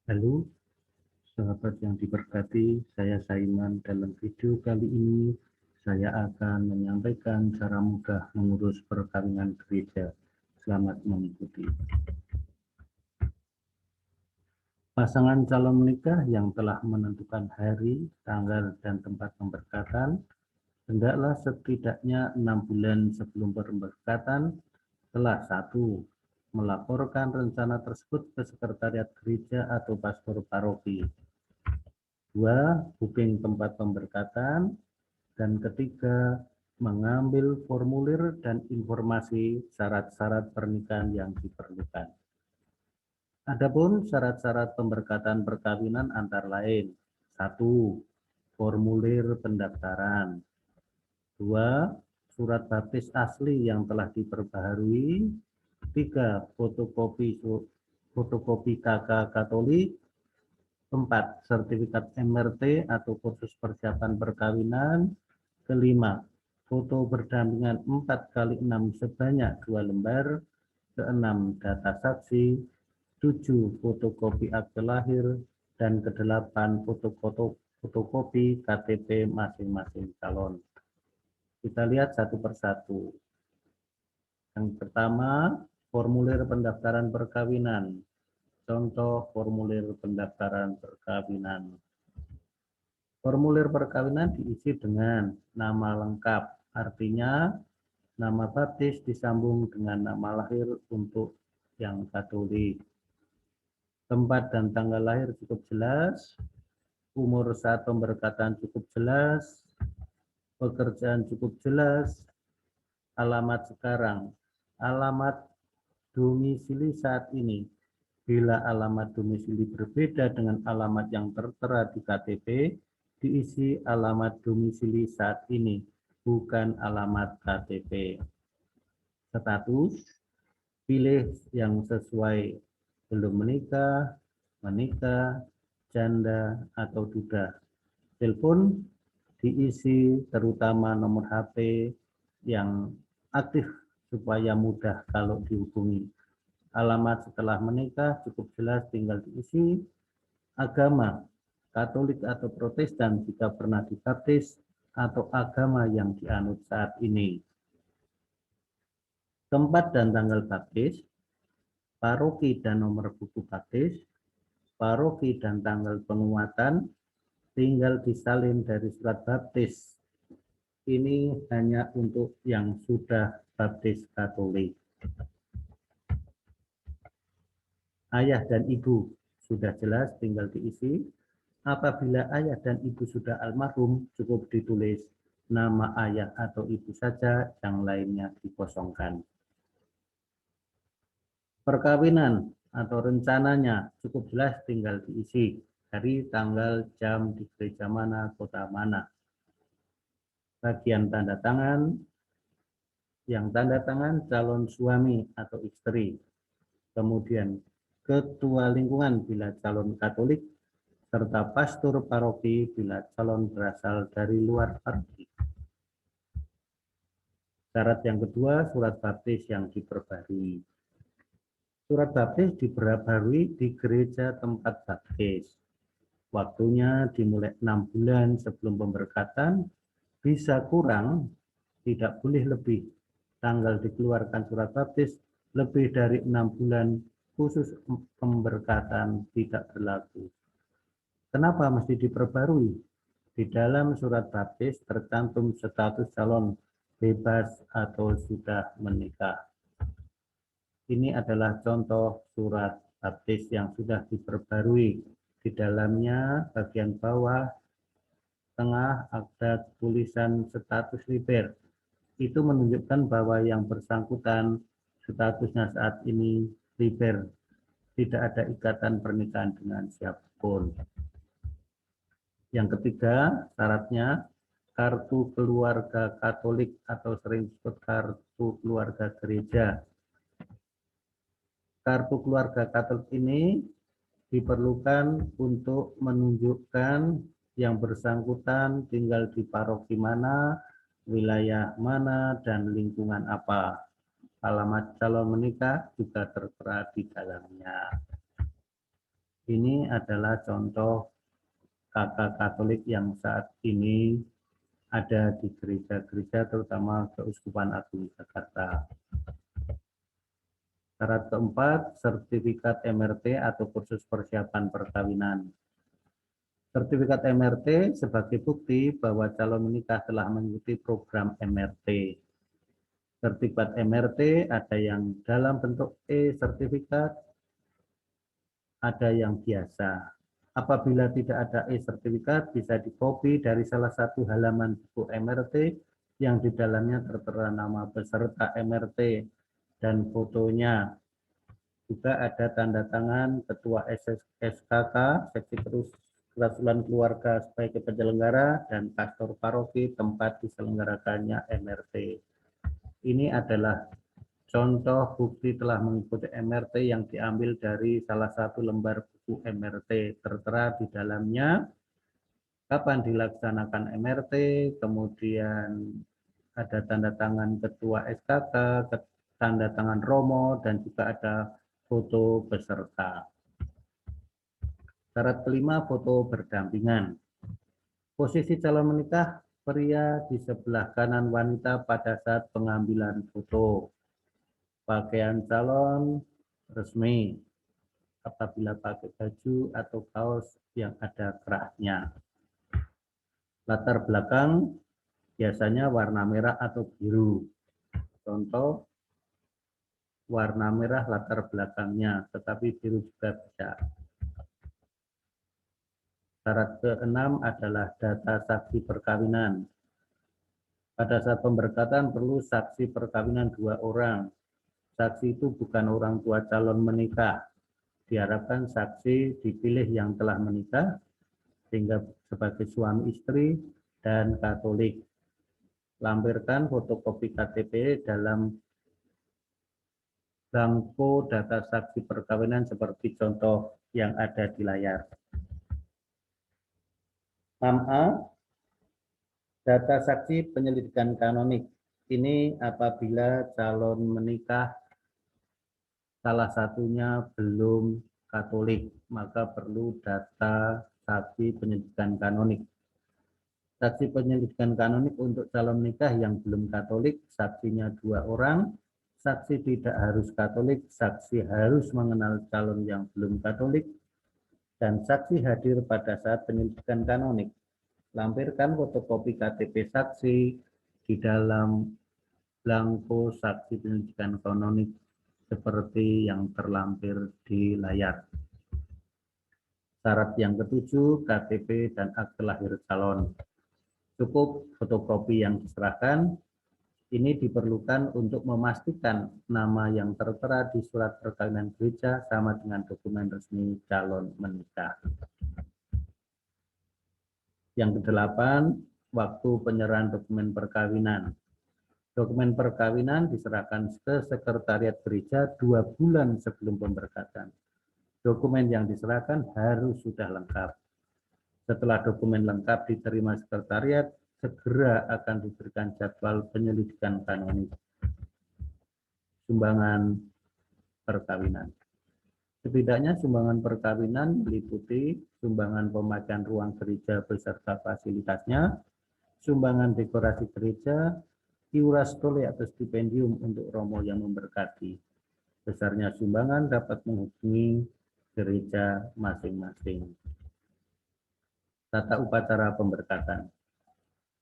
Halo, sahabat yang diberkati, saya Saiman. Dalam video kali ini, saya akan menyampaikan cara mudah mengurus perkawinan gereja. Selamat mengikuti. Pasangan calon menikah yang telah menentukan hari, tanggal, dan tempat pemberkatan, hendaklah setidaknya 6 bulan sebelum pemberkatan telah 1. Melaporkan rencana tersebut ke sekretariat gereja atau pastor paroki. 2. Booking tempat pemberkatan. Dan ketiga, mengambil formulir dan informasi syarat-syarat pernikahan yang diperlukan. Adapun syarat-syarat pemberkatan perkawinan antara lain: 1. Formulir pendaftaran. 2. Surat baptis asli yang telah diperbaharui. 3. Fotokopi KK Katolik. 4. Sertifikat MRT atau kursus persiapan perkawinan. Kelima, foto berdampingan 4x6 sebanyak 2 lembar. Keenam, data saksi. 7. Fotokopi akte lahir. Dan kedelapan, fotokopi KTP masing-masing calon. Kita lihat satu persatu. Yang pertama, formulir pendaftaran perkawinan. Contoh formulir pendaftaran perkawinan. Formulir perkawinan diisi dengan nama lengkap, artinya nama baptis disambung dengan nama lahir untuk yang Katolik. Tempat dan tanggal lahir cukup jelas, umur saat pemberkatan cukup jelas, pekerjaan cukup jelas, alamat sekarang, alamat domisili saat ini. Bila alamat domisili berbeda dengan alamat yang tertera di KTP, diisi alamat domisili saat ini, bukan alamat KTP. Status, pilih yang sesuai: belum menikah, menikah, janda, atau duda. Telepon diisi terutama nomor HP yang aktif supaya mudah kalau dihubungi. Alamat setelah menikah cukup jelas, tinggal diisi. Agama, Katolik atau Protestan jika pernah dibaptis, atau agama yang dianut saat ini. Tempat dan tanggal baptis, paroki dan nomor buku baptis, paroki dan tanggal penguatan, tinggal disalin dari surat baptis. Ini hanya untuk yang sudah baptis Katolik. Ayah dan ibu sudah jelas, tinggal diisi. Apabila ayah dan ibu sudah almarhum, cukup ditulis nama ayah atau ibu saja, yang lainnya dikosongkan. Perkawinan atau rencananya cukup jelas, tinggal diisi hari, tanggal, jam, di gereja mana, kota mana. Bagian tanda tangan, yang tanda tangan calon suami atau istri. Kemudian ketua lingkungan bila calon Katolik, serta pastor paroki bila calon berasal dari luar paroki. Syarat yang kedua, surat baptis yang diperbarui. Surat baptis diperbarui di gereja tempat baptis. Waktunya dimulai 6 bulan sebelum pemberkatan, bisa kurang, tidak boleh lebih. Tanggal dikeluarkan surat baptis lebih dari 6 bulan, khusus pemberkatan tidak berlaku. Kenapa mesti diperbarui? Di dalam surat baptis tercantum status calon bebas atau sudah menikah. Ini adalah contoh surat baptis yang sudah diperbarui. Di dalamnya bagian bawah tengah ada tulisan status liber. Itu menunjukkan bahwa yang bersangkutan statusnya saat ini liber. Tidak ada ikatan pernikahan dengan siapapun. Yang ketiga, syaratnya kartu keluarga Katolik atau sering disebut kartu keluarga gereja. Kartu keluarga Katolik ini diperlukan untuk menunjukkan yang bersangkutan tinggal di paroki mana, wilayah mana, dan lingkungan apa. Alamat calon menikah juga tertera di dalamnya. Ini adalah contoh kakak Katolik yang saat ini ada di gereja-gereja terutama Keuskupan Agung Jakarta. Syarat keempat, sertifikat MRT atau kursus persiapan perkawinan. Sertifikat MRT sebagai bukti bahwa calon menikah telah mengikuti program MRT. Sertifikat MRT ada yang dalam bentuk e-sertifikat, ada yang biasa. Apabila tidak ada e-sertifikat, bisa dikopi dari salah satu halaman buku MRT yang di dalamnya tertera nama peserta MRT dan fotonya. Juga ada tanda tangan Ketua SKK, Seksi Kerasulan Keluarga sebagai penyelenggara, dan pastor paroki tempat diselenggarakannya MRT. Ini adalah contoh bukti telah mengikuti MRT yang diambil dari salah satu lembar buku MRT. Tertera di dalamnya kapan dilaksanakan MRT, kemudian ada tanda tangan Ketua SKK, tanda tangan Romo, dan juga ada foto peserta. Syarat kelima, foto berdampingan. Posisi calon menikah, pria di sebelah kanan wanita pada saat pengambilan foto. Pakaian calon resmi, apabila pakai baju atau kaos yang ada kerahnya. Latar belakang biasanya warna merah atau biru. Contoh, warna merah latar belakangnya, tetapi biru juga bisa. Syarat keenam adalah data saksi perkawinan. Pada saat pemberkatan perlu saksi perkawinan 2 orang. Saksi itu bukan orang tua calon menikah. Diharapkan saksi dipilih yang telah menikah, sehingga sebagai suami istri dan Katolik. Lampirkan fotokopi KTP dalam blanko data saksi perkawinan seperti contoh yang ada di layar. 6A, data saksi penyelidikan kanonik. Ini apabila calon menikah salah satunya belum Katolik, maka perlu data saksi penyelidikan kanonik. Saksi penyelidikan kanonik untuk calon menikah yang belum Katolik, saksinya 2 orang. Saksi tidak harus Katolik, saksi harus mengenal calon yang belum Katolik, dan saksi hadir pada saat penyelidikan kanonik. Lampirkan fotokopi KTP saksi di dalam blanko saksi penyelidikan kanonik seperti yang terlampir di layar. Syarat yang ketujuh, KTP dan akte lahir calon. Cukup fotokopi yang diserahkan. Ini diperlukan untuk memastikan nama yang tertera di surat perkawinan gereja sama dengan dokumen resmi calon menikah. Yang kedelapan, waktu penyerahan dokumen perkawinan. Dokumen perkawinan diserahkan ke sekretariat gereja 2 bulan sebelum pemberkatan. Dokumen yang diserahkan harus sudah lengkap. Setelah dokumen lengkap diterima sekretariat, segera akan diberikan jadwal penyelidikan kanonik. Sumbangan perkawinan. Setidaknya sumbangan perkawinan meliputi sumbangan pemakaian ruang gereja beserta fasilitasnya, sumbangan dekorasi gereja, iuras tole atau stipendium untuk romo yang memberkati. Besarnya sumbangan dapat menghubungi gereja masing-masing. Tata upacara pemberkatan.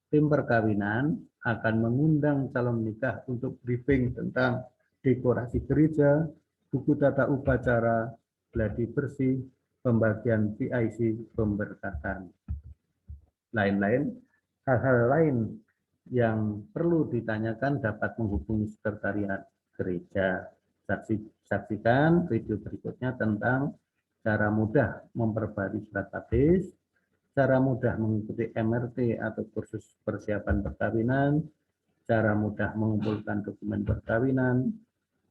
Tim perkawinan akan mengundang calon menikah untuk briefing tentang dekorasi gereja, buku tata upacara, gladi bersih, pembagian PIC pemberkatan. Hal-hal lain yang perlu ditanyakan dapat menghubungi sekretariat gereja. Saksikan video berikutnya tentang cara mudah memperbarui surat baptis, cara mudah mengikuti MRT atau kursus persiapan perkawinan, cara mudah mengumpulkan dokumen perkawinan,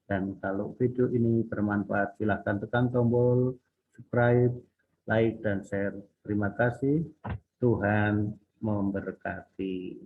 dan kalau video ini bermanfaat silahkan tekan tombol subscribe, like, dan share. Terima kasih. Tuhan memberkati.